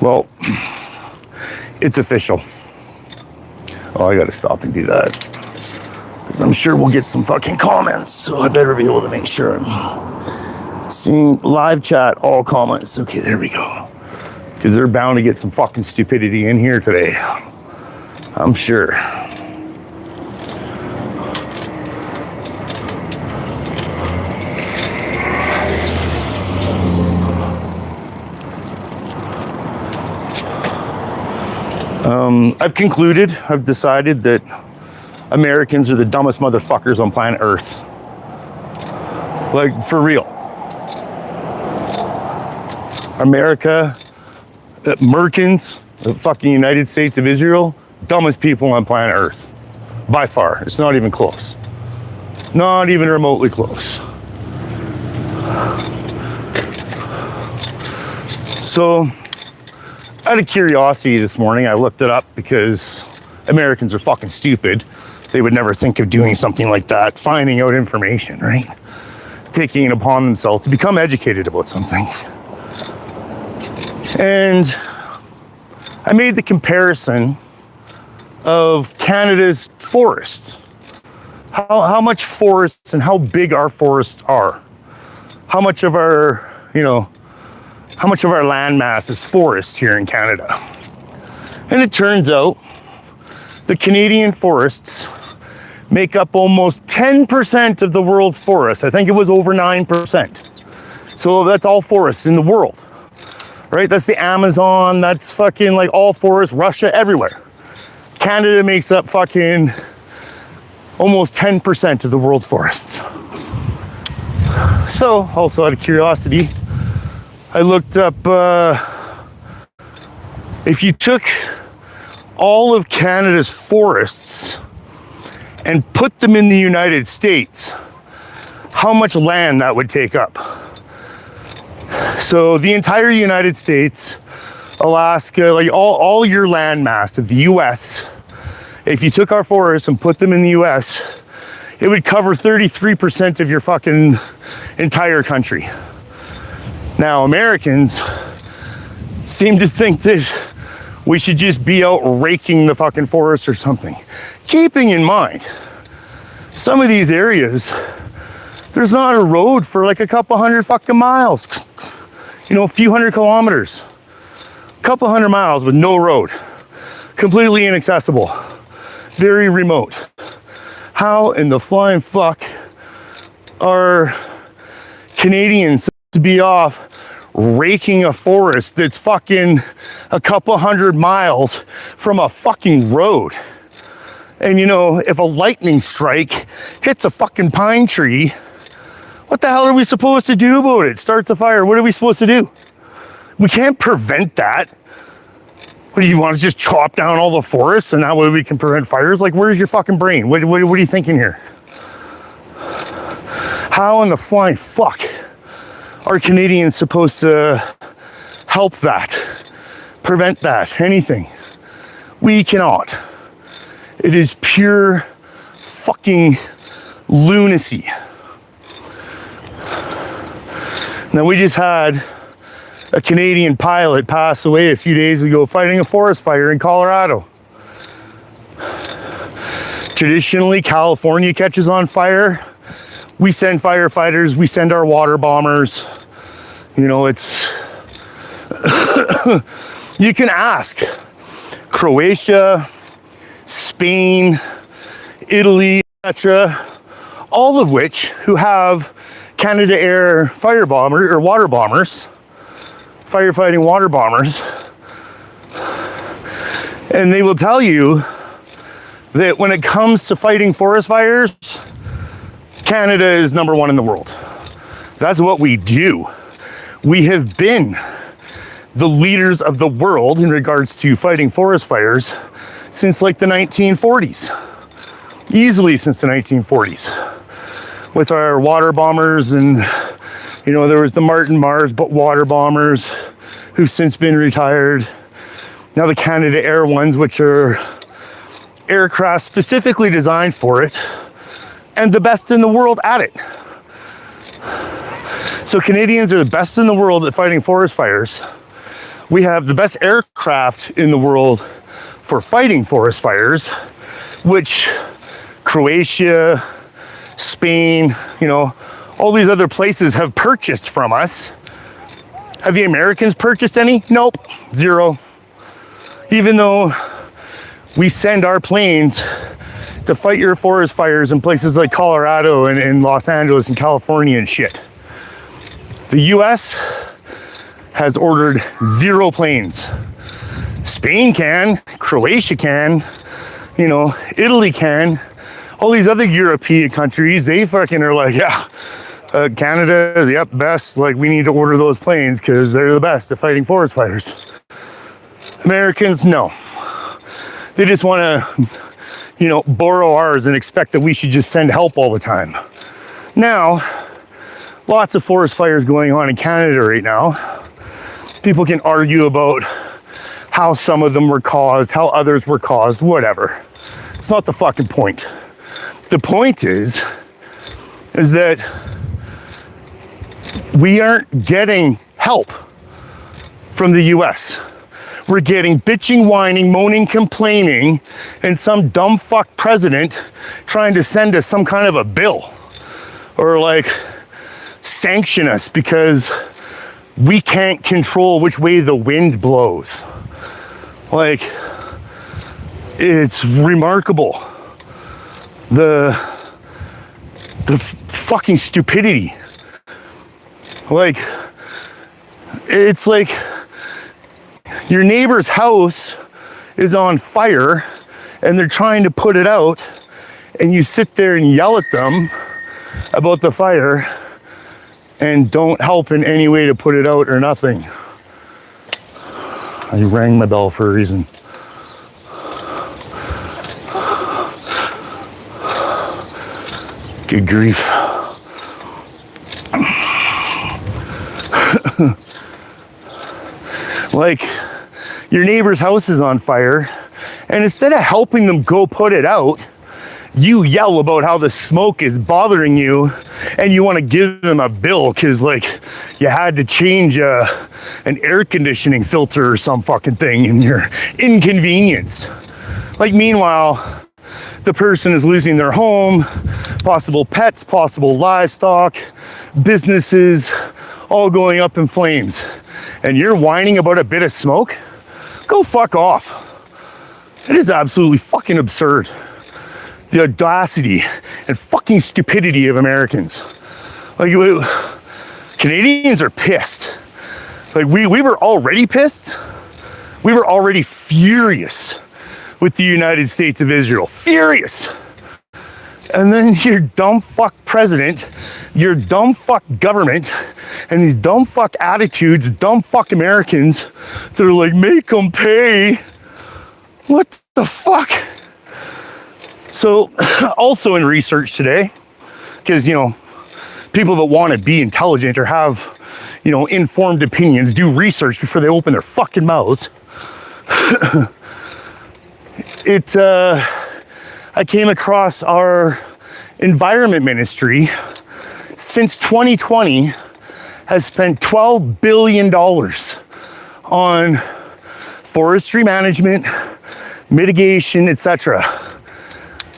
Well, it's official. Oh, I gotta stop and do that, because I'm sure we'll get some fucking comments, so I better be able to make sure I'm seeing live chat, all comments. Okay, there we go. Because they're bound to get some fucking stupidity in here today, I'm sure. I've decided that Americans are the dumbest motherfuckers on planet Earth. Like, for real. America, Merkins, the fucking United States of Israel, dumbest people on planet Earth. By far. It's not even close. Not even remotely close. So, out of curiosity this morning, I looked it up because Americans are fucking stupid. They would never think of doing something like that, finding out information, right? Taking it upon themselves to become educated about something. And I made the comparison of Canada's forests. How much forests and how big our forests are. How much of our, how much of our land mass is forest here in Canada. And it turns out the Canadian forests make up almost 10% of the world's forests. I think it was over 9%. So that's all forests in the world, right? That's the Amazon, that's fucking like all forests, Russia, everywhere. Canada makes up fucking almost 10% of the world's forests. So, also out of curiosity, I looked up, if you took all of Canada's forests and put them in the United States, how much land that would take up. So the entire United States, Alaska, like all your land mass of the US, if you took our forests and put them in the US, it would cover 33% of your fucking entire country. Now, Americans seem to think that we should just be out raking the fucking forest or something. Keeping in mind, some of these areas, there's not a road for like a couple hundred fucking miles. A few hundred kilometers. A couple hundred miles with no road. Completely inaccessible. Very remote. How in the flying fuck are Canadians to be off raking a forest that's fucking a couple hundred miles from a fucking road? And if a lightning strike hits a fucking pine tree, what the hell are we supposed to do about it? Starts a fire, what are we supposed to do? We can't prevent that. What do you want to just chop down all the forests and that way we can prevent fires? Like, where's your fucking brain? What are you thinking here? How in the flying fuck are Canadians supposed to help that, prevent that, anything? We cannot. It is pure fucking lunacy. Now, we just had a Canadian pilot pass away a few days ago fighting a forest fire in Colorado. Traditionally, California catches on fire. We send firefighters, we send our water bombers. It's... You can ask Croatia, Spain, Italy, etc., all of which who have Canadair fire bomber or water bombers, firefighting water bombers, and they will tell you that when it comes to fighting forest fires, Canada is number one in the world. That's what we do. We have been the leaders of the world in regards to fighting forest fires since like the 1940s. Easily since the 1940s. With our water bombers, and there was the Martin Mars water bombers who've since been retired. Now the Canadair ones, which are aircraft specifically designed for it, and the best in the world at it. So Canadians are the best in the world at fighting forest fires, We have the best aircraft in the world for fighting forest fires, which Croatia, Spain, you know, all these other places have purchased from us. Have the Americans purchased any? Nope, zero. Even though we send our planes to fight your forest fires in places like Colorado and Los Angeles and California and shit. The US has ordered 0 planes. Spain can, Croatia can, you know, Italy can. All these other European countries, they fucking are like, yeah, Canada, yep, best. Like, we need to order those planes because they're the best at fighting forest fires. Americans, no. They just want to, you know, borrow ours and expect that we should just send help all the time. Now, lots of forest fires going on in Canada right now. People can argue about how some of them were caused, how others were caused, whatever. It's not the fucking point. The point is that we aren't getting help from the US. We're getting bitching, whining, moaning, complaining, and some dumb fuck president trying to send us some kind of a bill or like sanction us because we can't control which way the wind blows. Like, it's remarkable. The fucking stupidity. Like, it's like your neighbor's house is on fire and they're trying to put it out, and you sit there and yell at them about the fire and don't help in any way to put it out or nothing. I rang my bell for a reason. Good grief. Like, your neighbor's house is on fire, and instead of helping them go put it out, you yell about how the smoke is bothering you, and you want to give them a bill because, like, you had to change an air conditioning filter or some fucking thing, and you're inconvenienced. Like, meanwhile, the person is losing their home, possible pets, possible livestock, businesses, all going up in flames. And you're whining about a bit of smoke? Go fuck off. It is absolutely fucking absurd. The audacity and fucking stupidity of Americans. Like, Canadians are pissed. Like, we were already pissed. We were already furious with the United States of Israel. Furious. And then your dumb fuck president, your dumb fuck government, and these dumb fuck attitudes, dumb fuck Americans that are like, make them pay. What the fuck? So, also in research today, because, you know, people that want to be intelligent or have, you know, informed opinions do research before they open their fucking mouths. I came across our environment ministry since 2020 has spent $12 billion on forestry management, mitigation, etc.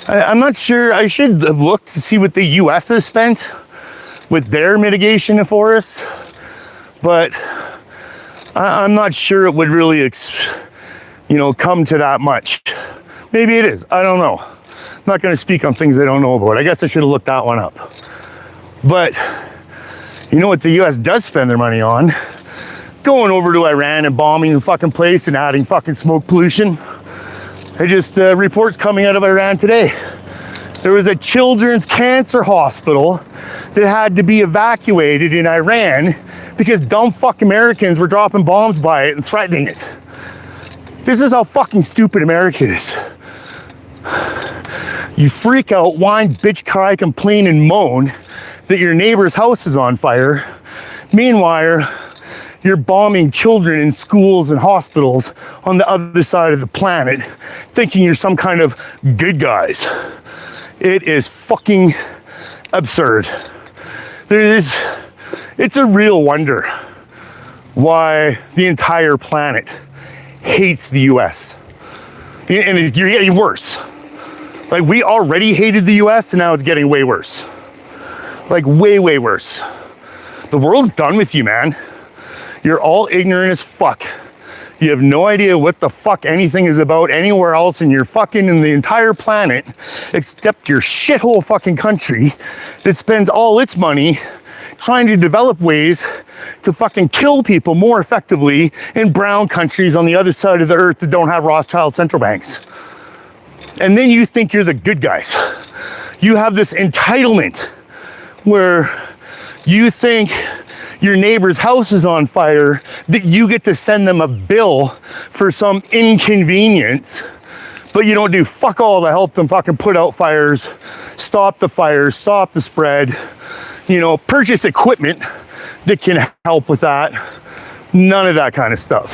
I'm not sure, I should have looked to see what the US has spent with their mitigation of forests, but I'm not sure it would really, you know, come to that much. Maybe it is, I don't know. I'm not gonna speak on things I don't know about. I guess I should have looked that one up. But you know what the US does spend their money on? Going over to Iran and bombing the fucking place and adding fucking smoke pollution. I just, reports coming out of Iran today. There was a children's cancer hospital that had to be evacuated in Iran because dumb fuck Americans were dropping bombs by it and threatening it. This is how fucking stupid America is. You freak out, whine, bitch, cry, complain, and moan that your neighbor's house is on fire. Meanwhile, you're bombing children in schools and hospitals on the other side of the planet, thinking you're some kind of good guys. It is fucking absurd. It's a real wonder. why the entire planet hates the US. And you're getting worse. Like, we already hated the US and now it's getting way worse. Like, way, way worse. The world's done with you, man. You're all ignorant as fuck. You have no idea what the fuck anything is about anywhere else in your fucking, in the entire planet, except your shithole fucking country that spends all its money trying to develop ways to fucking kill people more effectively in brown countries on the other side of the earth that don't have Rothschild central banks. And then you think you're the good guys. You have this entitlement where you think your neighbor's house is on fire, that you get to send them a bill for some inconvenience, but you don't do fuck all to help them fucking put out fires, stop the spread, you know, purchase equipment that can help with that. None of that kind of stuff.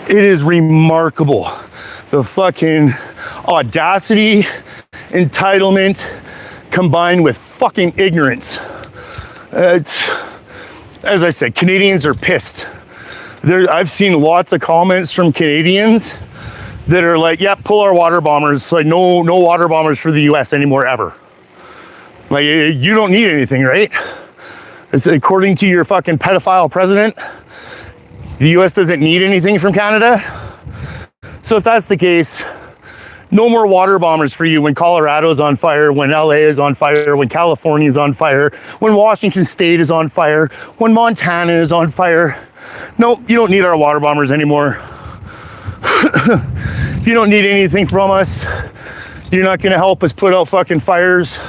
It is remarkable, the fucking audacity, entitlement, combined with fucking ignorance. It's, as I said, Canadians are pissed. I've seen lots of comments from Canadians that are like, yeah, pull our water bombers. Like, no water bombers for the US anymore, ever. Like, you don't need anything, right? It's, according to your fucking pedophile president, the US doesn't need anything from Canada. So if that's the case, no more water bombers for you when Colorado's on fire, when LA is on fire, when California is on fire, when Washington State is on fire, when Montana is on fire. No, you don't need our water bombers anymore. You don't need anything from us. You're not gonna help us put out fucking fires.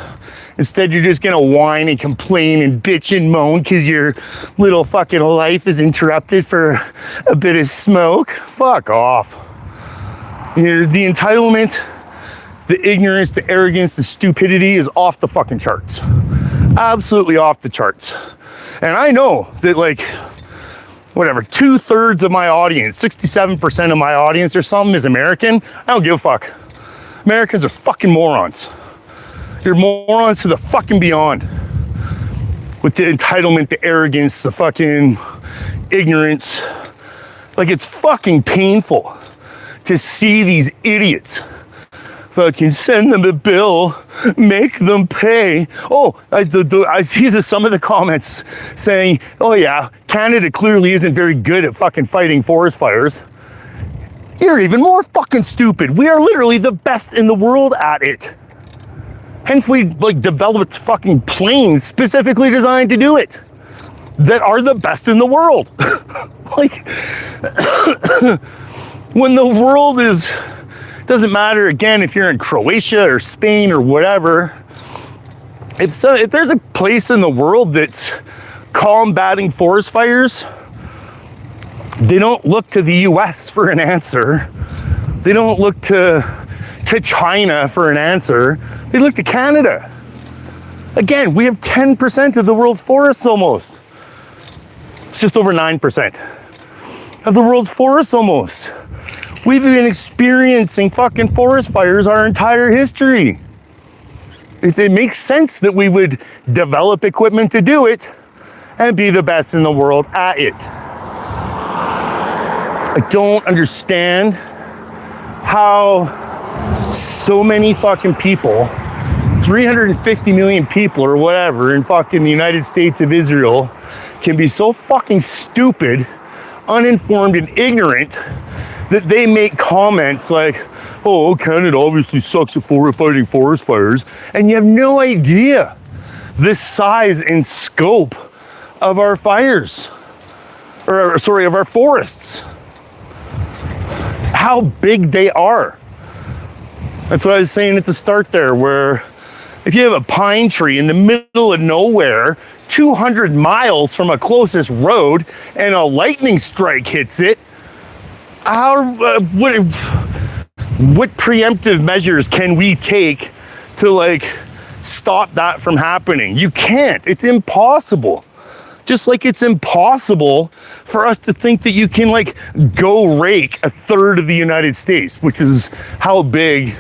Instead, you're just gonna whine and complain and bitch and moan because your little fucking life is interrupted for a bit of smoke. Fuck off. The entitlement, the ignorance, the arrogance, the stupidity is off the fucking charts. Absolutely off the charts. And I know that, like, whatever, 2/3 of my audience, 67% of my audience or something is American. I don't give a fuck. Americans are fucking morons. You're morons to the fucking beyond. With the entitlement, the arrogance, the fucking ignorance. Like, it's fucking painful to see these idiots fucking send them a bill, make them pay. Oh, I see some of the comments saying, oh yeah, Canada clearly isn't very good at fucking fighting forest fires. You're even more fucking stupid. We are literally the best in the world at it. Hence we like developed fucking planes specifically designed to do it, that are the best in the world. Like, when the world is, doesn't matter, again, if you're in Croatia or Spain or whatever, if there's a place in the world that's combating forest fires, they don't look to the US for an answer. They don't look to China for an answer. They look to Canada. Again, we have 10% of the world's forests almost. It's just over 9% of the world's forests almost. We've been experiencing fucking forest fires our entire history. It makes sense that we would develop equipment to do it and be the best in the world at it. I don't understand how so many fucking people, 350 million people or whatever in fucking the United States of Israel, can be so fucking stupid, uninformed, and ignorant that they make comments like, oh, Canada obviously sucks at fighting forest fires, and you have no idea the size and scope of our fires, or sorry, of our forests, how big they are. That's what I was saying at the start there, where if you have a pine tree in the middle of nowhere, 200 miles from a closest road, and a lightning strike hits it, what preemptive measures can we take to like stop that from happening? You can't. It's impossible. Just like it's impossible for us to think that you can like go rake 1/3 of the United States, which is how big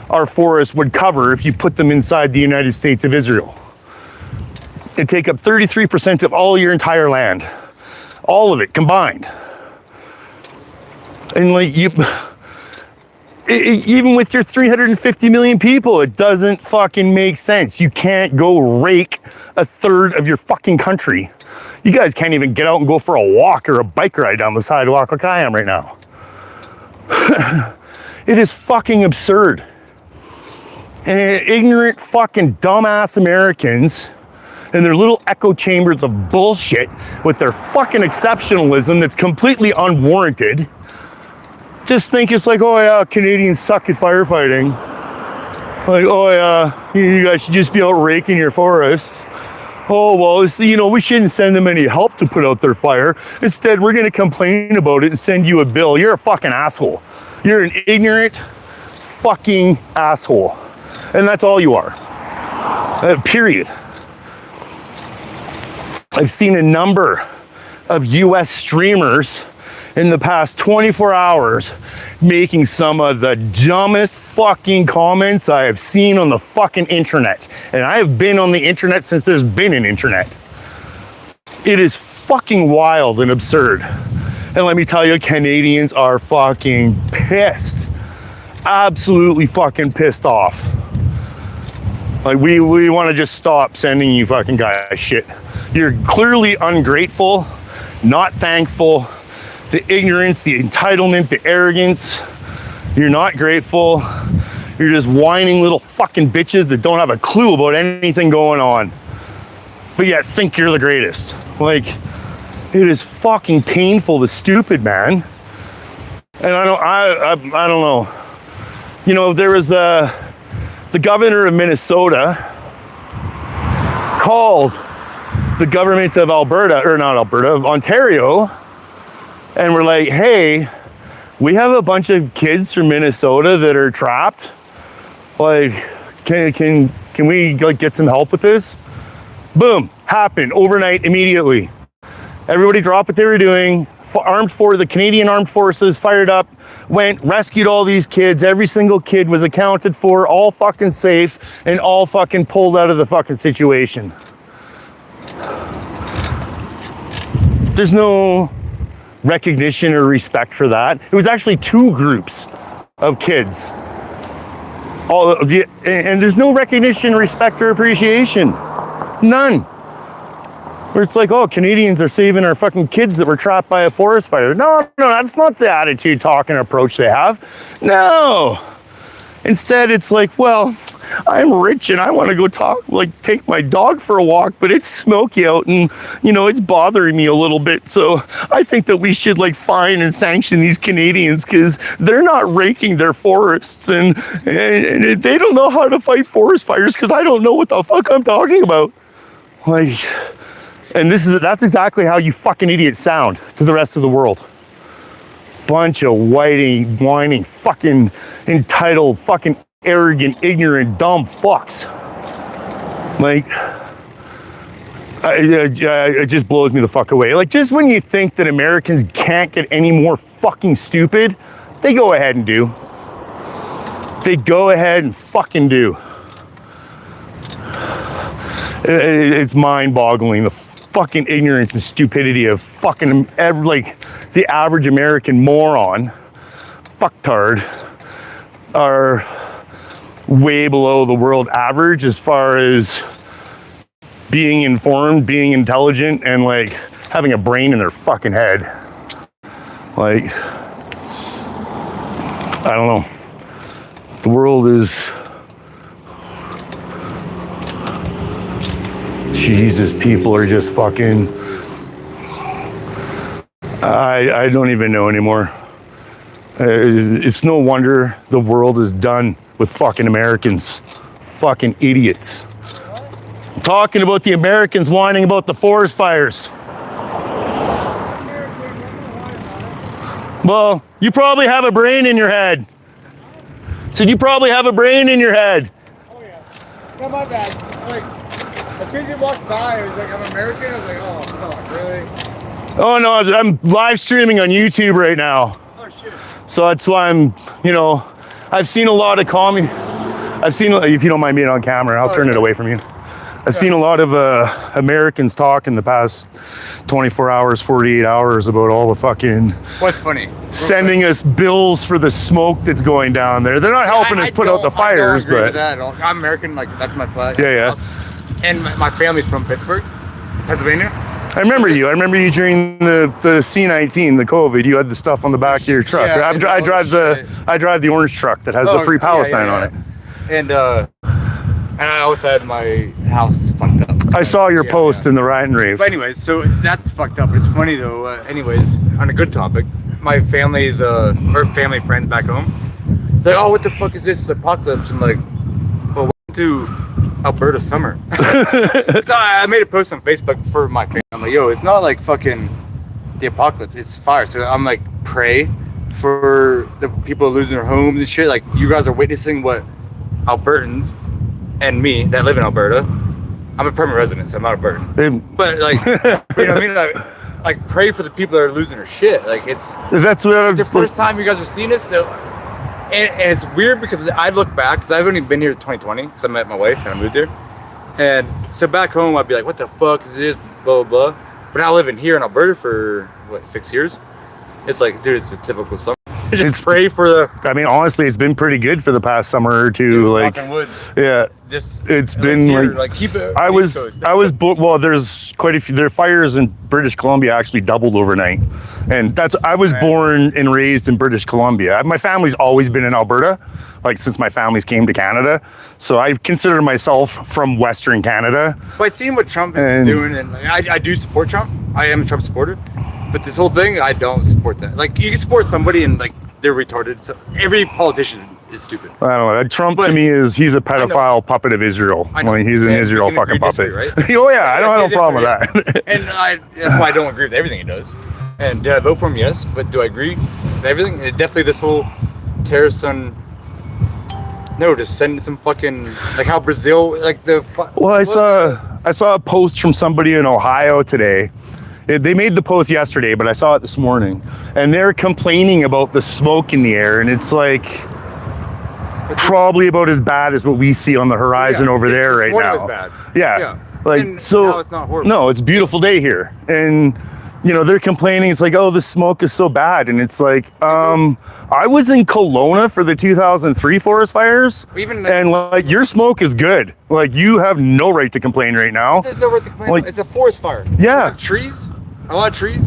our forests would cover if you put them inside the United States of Israel. It'd take up 33% of all your entire land. All of it combined. And like even with your 350 million people, it doesn't fucking make sense. You can't go rake a third of your fucking country. You guys can't even get out and go for a walk or a bike ride down the sidewalk like I am right now. It is fucking absurd. And ignorant fucking dumbass Americans and their little echo chambers of bullshit with their fucking exceptionalism that's completely unwarranted just think it's like, oh yeah, Canadians suck at firefighting. Like, oh yeah, you guys should just be out raking your forests. Oh, well, it's, you know, we shouldn't send them any help to put out their fire. Instead, we're going to complain about it and send you a bill. You're a fucking asshole. You're an ignorant fucking asshole. And that's all you are. Period. I've seen a number of US streamers in the past 24 hours making some of the dumbest fucking comments I have seen on the fucking internet. And I have been on the internet since there's been an internet. It is fucking wild and absurd. And let me tell you, Canadians are fucking pissed. Absolutely fucking pissed off. Like, we want to just stop sending you fucking guys shit. You're clearly ungrateful, not thankful. The ignorance, the entitlement, the arrogance. You're not grateful. You're just whining little fucking bitches that don't have a clue about anything going on, but yet think you're the greatest. Like, it is fucking painful to stupid, man. And I don't know. You know, there was the governor of Minnesota called the government of Alberta, or not Alberta, of Ontario, and we're like, hey, we have a bunch of kids from Minnesota that are trapped. Like, can we like get some help with this? Boom, happened overnight, immediately. Everybody dropped what they were doing. The Canadian Armed Forces fired up, went, rescued all these kids. Every single kid was accounted for, all fucking safe, and all fucking pulled out of the fucking situation. There's no recognition or respect for that. It was actually two groups of kids. And there's no recognition, respect, or appreciation. None. Where it's like, oh, Canadians are saving our fucking kids that were trapped by a forest fire. No, that's not the attitude, talk, and approach they have. No. Instead, it's like, well, I'm rich and I want to go take my dog for a walk, but it's smoky out and, you know, it's bothering me a little bit. So I think that we should like fine and sanction these Canadians because they're not raking their forests and they don't know how to fight forest fires because I don't know what the fuck I'm talking about. Like, and that's exactly how you fucking idiots sound to the rest of the world. Bunch of whining, fucking entitled, fucking arrogant, ignorant, dumb fucks. Like, it just blows me the fuck away. Like, just when you think that Americans can't get any more fucking stupid, they go ahead and do. They go ahead and fucking do. It's mind-boggling, the fucking ignorance and stupidity of fucking the average American moron, fucktard, are way below the world average as far as being informed, being intelligent, and like having a brain in their fucking head. Like, I don't know. The world is, Jesus, people are just fucking, I don't even know anymore. It's no wonder the world is done with fucking Americans. Fucking idiots. I'm talking about the Americans whining about the forest fires. Well, you probably have a brain in your head. So you probably have a brain in your head. Oh yeah. No, my bad. Like, as soon as you walked by, I was like, I'm American. I was like, oh, fuck, really? Oh no, I'm live streaming on YouTube right now. Oh shit. So that's why I'm, you know, I've seen a lot of if you don't mind being on camera, I'll turn it away from you. I've seen a lot of Americans talk in the past 24 hours, 48 hours about all the fucking What's funny? sending us bills for the smoke that's going down there. They're not helping us put out the fires, I don't agree with but that at all. I'm American, like that's my flag. Yeah. And my family's from Pittsburgh, Pennsylvania. I remember you. I remember you during the C-19, the COVID. You had the stuff on the back of your truck. Yeah, I drive the orange truck that has the Free Palestine on it. And I also had my house fucked up. I saw your post in the Riot and Rave. But anyways, so that's fucked up. It's funny though. Anyways, on a good topic, my family's or family friends back home. They're like, oh, what the fuck is this apocalypse? I'm like, well, welcome to Alberta summer. So I made a post on Facebook for my family. I'm like, yo, it's not like fucking the apocalypse. It's fire. So I'm like, pray for the people losing their homes and shit. Like you guys are witnessing what Albertans and me that live in Alberta. I'm a permanent resident, so I'm not a burden. But like, you know what I mean? Like pray for the people that are losing their shit. Like that's what I'm the first time you guys are seeing this. So, and it's weird because I look back because I've only been here 2020 because I met my wife and I moved here. And so back home I'd be like, what the fuck is this? Blah blah blah. But now living here in Alberta for what 6 years, it's like, dude, it's a typical summer. Just pray for the. I mean, honestly, it's been pretty good for the past summer or two. Like, woods. Yeah, it's been here, like keep it. Well, there's quite a few. There fires in British Columbia actually doubled overnight, and I was born and raised in British Columbia. My family's always been in Alberta, like since my families came to Canada. So I consider myself from Western Canada. By seeing what Trump is doing, and I do support Trump. I am a Trump supporter. But this whole thing, I don't support that. Like, you can support somebody and, like, they're retarded. So every politician is stupid. I don't know. Trump, to me, he's a pedophile puppet of Israel. Like, he's an Israel fucking puppet. Right? Oh, yeah. I don't have a problem with that. And that's why I don't agree with everything he does. And do I vote for him? Yes. But do I agree with everything? Definitely this whole terrorist on... No, just send some fucking... Like, how Brazil... Like, the... Well, I saw a post from somebody in Ohio today. They made the post yesterday, but I saw it this morning, and they're complaining about the smoke in the air, and it's like probably about as bad as what we see on the horizon over there right now. Bad. Yeah. Like, and so now it's not horrible. No, it's a beautiful day here, and you know they're complaining. It's like, oh, the smoke is so bad, and it's like, I was in Kelowna for the 2003 forest fires, and like your smoke is good. Like you have no right to complain right now. There's no right to complain. Like, it's a forest fire. Yeah. A lot of trees,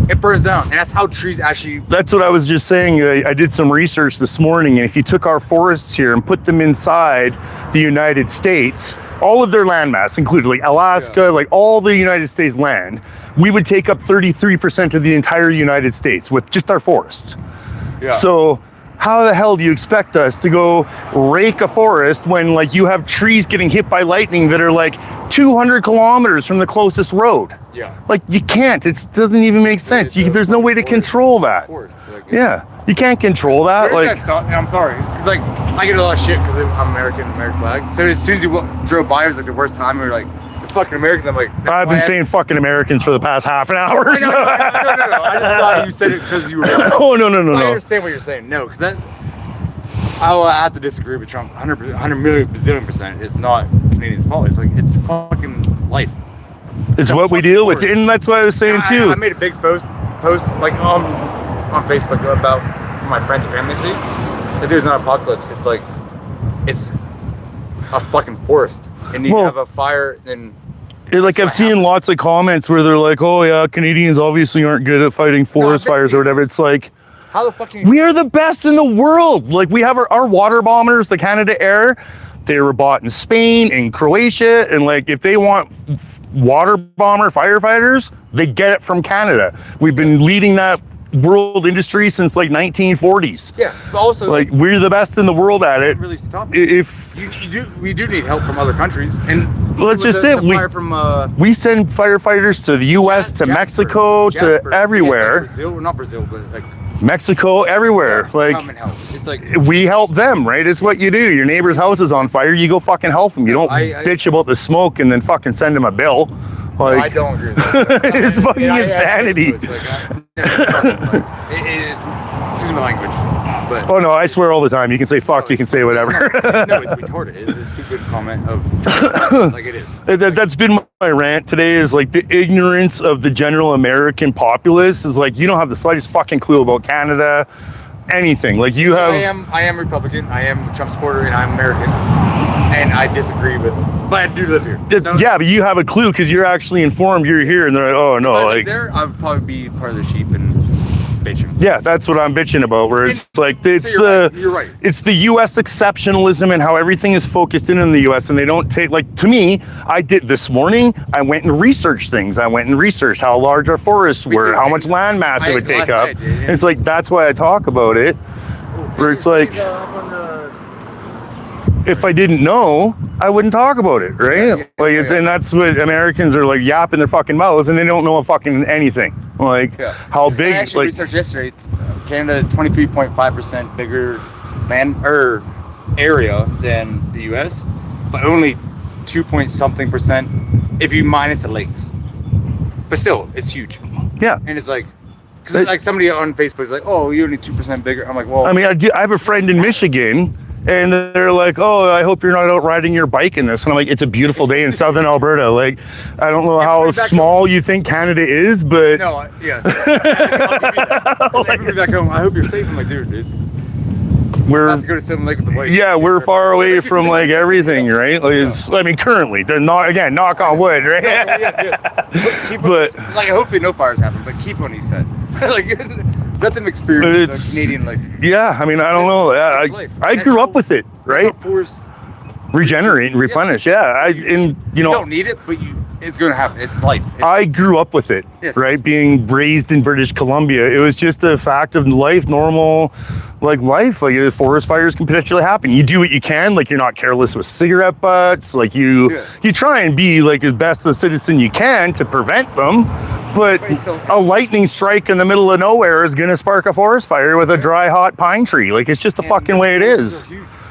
it burns down, and that's how trees actually. That's what I was just saying. I did some research this morning, and if you took our forests here and put them inside the United States, all of their landmass, including like Alaska, like all the United States land, we would take up 33% of the entire United States with just our forests. Yeah. So how the hell do you expect us to go rake a forest when like you have trees getting hit by lightning that are like 200 kilometers from the closest road? Yeah. Like you can't, it doesn't even make sense. There's no way to control that. Yeah, you can't control that. Like, I'm sorry, because like I get a lot of shit because I'm American flag. So as soon as you drove by, it was like the worst time. We were like, the fucking Americans. I'm like, I've been saying fucking Americans for the past half an hour. No. I just thought you said it because you were. Oh no. I understand what you're saying. No, because I have to disagree with Trump. 100 million bazillion percent is not Canadians' fault. It's like it's fucking life. It's what we deal with, and that's what I was saying too. I made a big post like on Facebook about for my friends and family to see. If there's not apocalypse, it's like it's a fucking forest, and you have a fire. Then like I've seen lots of comments where they're like, "Oh yeah, Canadians obviously aren't good at fighting forest fires or whatever." It's like, how the fuck? We are the best in the world. Like we have our water bombers, the Canada Air. They were bought in Spain and Croatia, and like if they want water bomber firefighters, they get it from Canada. We've been leading that world industry since like 1940s. Yeah, but also like we're the best in the world at it. Really stop. If we do need help from other countries, and let's just say we send firefighters to the U.S., to Mexico, to everywhere. Not Brazil, but like Mexico, everywhere. Like it's like we help them, right? It's what you do. Your neighbor's house is on fire, you go fucking help them. You don't bitch about the smoke and then fucking send them a bill. Like, I don't agree with that. It's fucking insanity. It is. Excuse my language. But Oh no, I swear all the time. You can say fuck, you can say whatever. no, it's retarded. It's a stupid comment of like it is. That's been my rant today, is like the ignorance of the general American populace is like, you don't have the slightest fucking clue about Canada, anything. Like you have. I am Republican. I am a Trump supporter, and I'm American, and I disagree with. But I do live here. So, Yeah, but you have a clue because you're actually informed. You're here, and they're like, oh no, if I lived like there, I would probably be part of the sheep and bitching. yeah, that's what I'm bitching about. Where it's like it's So you're right. it's the U.S. exceptionalism and how everything is focused in the U.S. and they don't take, like, to me, I did this morning. I went and researched things. I went and researched how large our forests were, too. how much land mass it would take last up. night I did, yeah. It's like that's why I talk about it. Where it's like, if I didn't know, I wouldn't talk about it, right? Like it's, and that's what Americans are like, yapping their fucking mouths, and they don't know fucking anything. Like how big, I actually like researched yesterday. Canada is 23.5% bigger land or area than the U.S., but only 2 point something percent if you minus the lakes. But still, it's huge. yeah. And it's like, because like somebody on Facebook is like, "Oh, you're only 2% bigger." I'm like, "Well, I mean, I have a friend in Michigan, and they're like, "Oh, I hope you're not out riding your bike in this." And I'm like, "It's a beautiful day in southern Alberta." Like, I don't know how small you think Canada is, but no, yeah." Everybody back home, I hope you're safe. I'm like, dude, it's we're have to go to Silver Lake with the wife. yeah, we're far away from like everything, right? Like, it's, I mean, currently, knock on wood, right? Yes. But like, hopefully no fires happen, but keep on east side. Like, let them experience the Canadian life. Yeah, I mean, I don't know. I grew up with it, right? Regenerate and replenish. Yeah, you don't need it, but it's going to happen. It's life. I grew up with it, right? Being raised in British Columbia, it was just a fact of life, normal, like life. Like forest fires can potentially happen. You do what you can, like you're not careless with cigarette butts. Like you try and be like as best a citizen you can to prevent them. But a lightning strike in the middle of nowhere is going to spark a forest fire with a dry, hot pine tree. Like it's just the fucking way it is.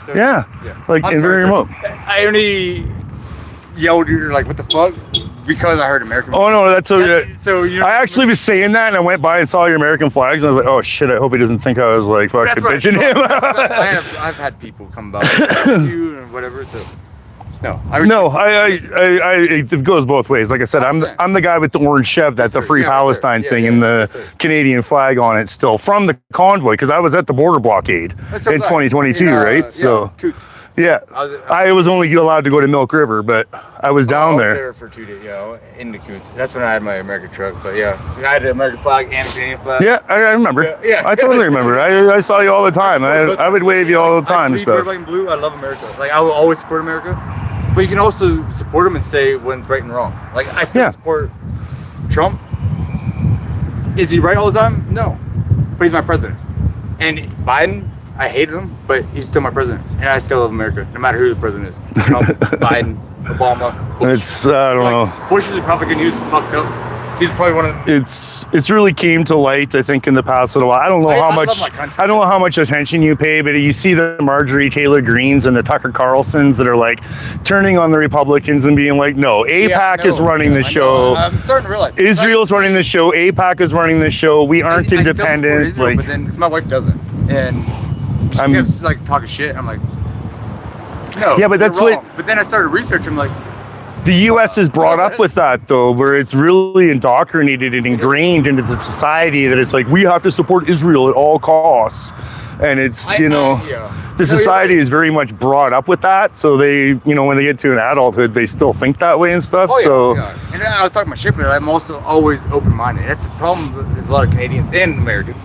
So, yeah, like in very remote. I only yelled, "You're like, what the fuck?" because I heard American. Oh no, that's so. I actually was saying that, and I went by and saw your American flags, and I was like, "Oh shit! I hope he doesn't think I was like fucking bitching him." I've had people come about you and whatever. So no, it goes both ways. Like I said, I'm the guy with the orange Chev that's the Free Palestine thing and the Canadian flag on it still from the convoy, because I was at the border blockade in 2022, right? So yeah, I was only allowed to go to Milk River, but I was down there for 2 days, in the Coots. That's when I had my American truck. But yeah, I had an American flag and a Canadian flag. Yeah, I remember. Yeah, I totally remember. I saw you all the time. I would wave you all the time and stuff. White and blue. I love America. Like I will always support America. But you can also support them and say when it's right and wrong. Like I still support Trump. Is he right all the time? No, but he's my president. And Biden, I hated him, but he's still my president, and I still love America, no matter who the president is. Trump, Biden, Obama. Bush. It's I don't know. Bush is a Republican. He was fucked up. He's probably one of the... It's really came to light, I think, in the past little while. I don't know I don't know how much attention you pay, but you see the Marjorie Taylor Greens and the Tucker Carlsons that are like turning on the Republicans and being like, no, AIPAC is running the show. I'm starting to realize Israel's running the show. AIPAC is running the show. We aren't independent. I Israel, but then because my wife doesn't, and she kept like talking shit. I'm like, no. Yeah, but that's wrong. But then I started researching. I'm like. The U.S. is brought up with that, though, where it's really indoctrinated and ingrained into the society that it's like, we have to support Israel at all costs. And it's, the society is very much brought up with that. So they, when they get to an adulthood, they still think that way and stuff. And I was talking about shit, but I'm also always open-minded. That's the problem with a lot of Canadians and Americans.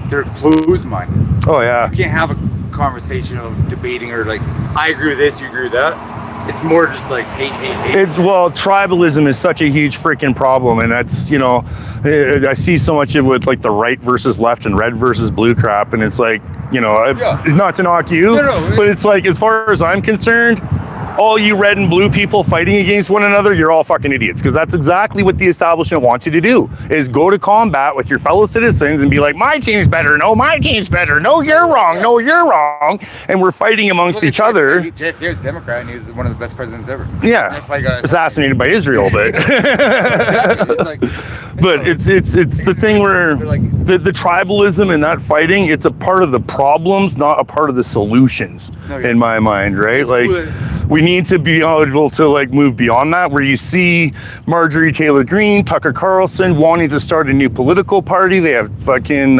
They're closed-minded. Oh, yeah. You can't have a conversation of debating or like, I agree with this, you agree with that. It's more just like hate. Well, tribalism is such a huge freaking problem, and that's, I see so much of it with like the right versus left and red versus blue crap, and it's like, not to knock you, but it's like, as far as I'm concerned, all you red and blue people fighting against one another, you're all fucking idiots. Because that's exactly what the establishment wants you to do, is go to combat with your fellow citizens and be like, my team's better, no, my team's better, no, you're wrong, no, you're wrong. And we're fighting amongst each other. JFK was a Democrat and he was one of the best presidents ever. Yeah, that's why he got assassinated by Israel, but but it's the thing where the tribalism and that fighting, it's a part of the problems, not a part of the solutions, in my mind, right? Like, we need to be able to like move beyond that, where you see Marjorie Taylor Greene, Tucker Carlson wanting to start a new political party. They have fucking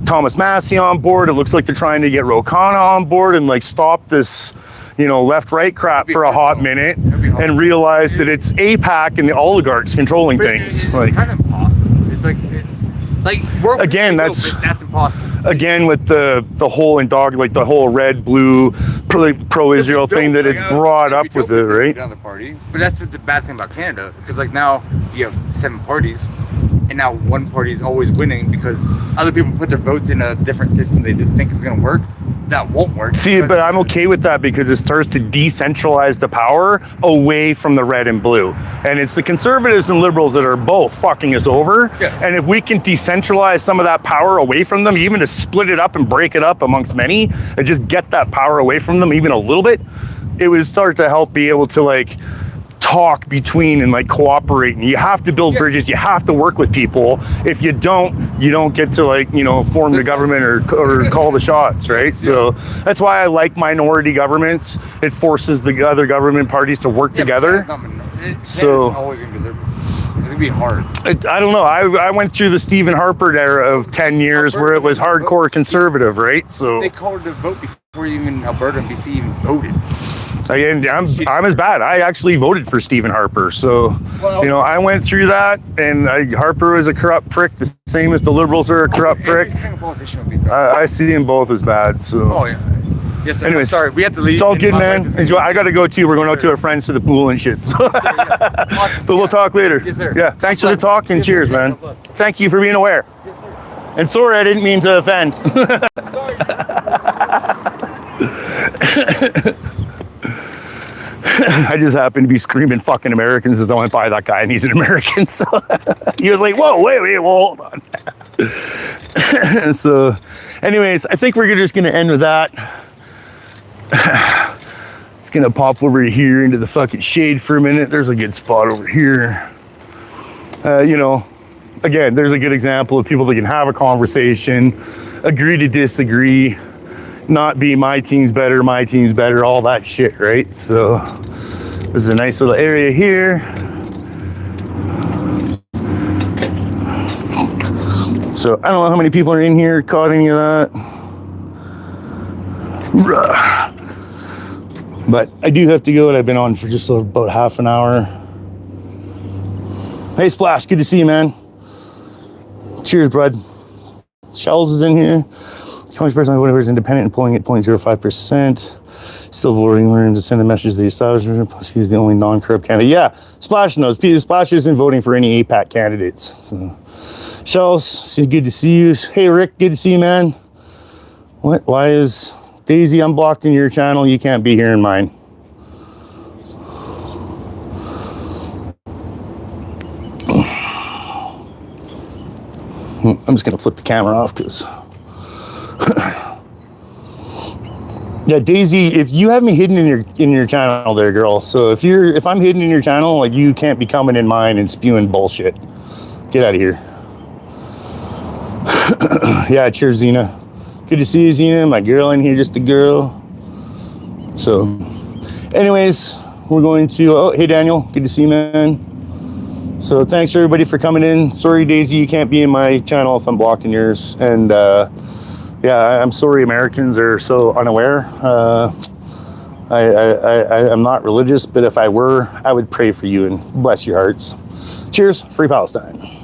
Thomas Massey on board. It looks like they're trying to get Ro Khanna on board and like stop this, you know, left-right crap for a hot minute and realize that it's AIPAC and the oligarchs controlling things. It's like, kind of impossible. It's like again, that's impossible. Again, with the whole like the whole red blue pro-Israel thing that it's brought up with it, right? But that's the bad thing about Canada, because like now you have 7 parties, and now one party is always winning because other people put their votes in a different system they didn't think is going to work. That won't work. See, but I'm okay with that because it starts to decentralize the power away from the red and blue. And it's the conservatives and liberals that are both fucking us over. Yeah. And if we can decentralize some of that power away from them, even to split it up and break it up amongst many, and just get that power away from them even a little bit, it would start to help be able to like talk between and like cooperate. And you have to build bridges, you have to work with people. If you don't get to like, you know, form the government or call the shots, right? So that's why I like minority governments. It forces the other government parties to work together. So it's always gonna be liberal. It's gonna be hard. I don't know. I went through the Stephen Harper era of 10 years where it was hardcore conservative, right? So they called the vote before even Alberta and BC even voted. Again, I'm as bad. I actually voted for Stephen Harper. So, you know, I went through that, and Harper was a corrupt prick, the same as the Liberals are a corrupt prick. Every single politician would be corrupt. I see them both as bad. So. Oh, yeah. Yes, sir. Anyways, sorry, we have to leave. It's all good, man. Enjoy. I got to go too. We're going out to our friends to the pool and shit. So. But we'll talk later. Yes, sir. Yeah, thanks for the talk and cheers, man. Thank you for being aware. And sorry, I didn't mean to offend. I just happened to be screaming fucking Americans as I went by that guy, and he's an American. So he was like, whoa, wait, well, hold on. So anyways, I think we're just going to end with that. It's going to pop over here into the fucking shade for a minute. There's a good spot over here. You know, again, there's a good example of people that can have a conversation, agree to disagree, not be my team's better, all that shit, right? So this is a nice little area here. So I don't know how many people are in here, caught any of that. But I do have to go, and I've been on for just about half an hour. Hey Splash, good to see you, man. Cheers, bud. Shells is in here. Congressperson, whatever, is independent and polling at 0.05%. Still voting for him to send a message to the establishment. Plus, he's the only non-corrupt candidate. Yeah, Splash knows. Splash isn't voting for any AIPAC candidates. So. Shells, good to see you. Hey, Rick, good to see you, man. What? Why is Daisy unblocked in your channel? You can't be here in mine. I'm just gonna flip the camera off because. Yeah, Daisy, if you have me hidden in your channel there, girl. So if I'm hidden in your channel, like, you can't be coming in mine and spewing bullshit. Get out of here. Yeah, cheers, Xena. Good to see you, Xena. My girl in here, just a girl. So, anyways, we're going to. Oh, hey, Daniel. Good to see you, man. So, thanks everybody for coming in. Sorry, Daisy, you can't be in my channel if I'm blocked in yours. And yeah, I'm sorry, Americans are so unaware. I'm not religious, but if I were, I would pray for you and bless your hearts. Cheers, free Palestine.